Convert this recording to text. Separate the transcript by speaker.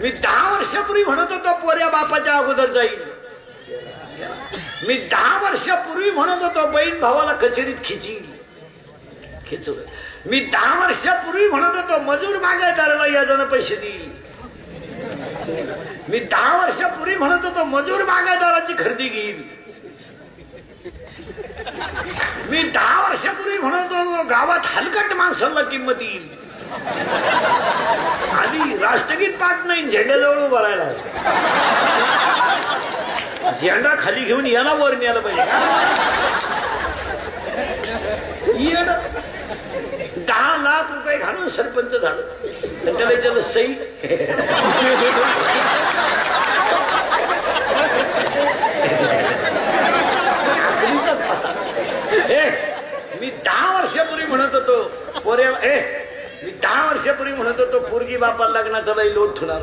Speaker 1: मी 10 वर्षापूर्वी म्हणत होतो पोऱ्या बापाच्या अगोदर जाईल. मी 10 वर्षापूर्वी म्हणत होतो बहीण भावाला कचेरीत खिचू. मी 10 वर्षापूर्वी म्हणत होतो मजूर बागायतदाराला याजानं पैसे देईल. मी 10 वर्षापूर्वी म्हणत होतो मजूर बागायतदाराची खरेदी घेईल. मी 10 वर्षापूर्वी म्हणत होतो गावात हलकट माणसाला किंमत येईल. आधी राष्ट्रगीत पाठ नाही, झेंड्याजवळ उभं राहिला. झेंडा खाली घेऊन याला वर न्यायला पाहिजे. 10 लाख रुपये घालून सरपंच झालं. त्याला सई मी 10 वर्षापूर्वी म्हणत होतो पोऱ्या मी 10 वर्षापूर्वी म्हणत होतो पोरगी बापाला लग्नाचा लई लोट होणार.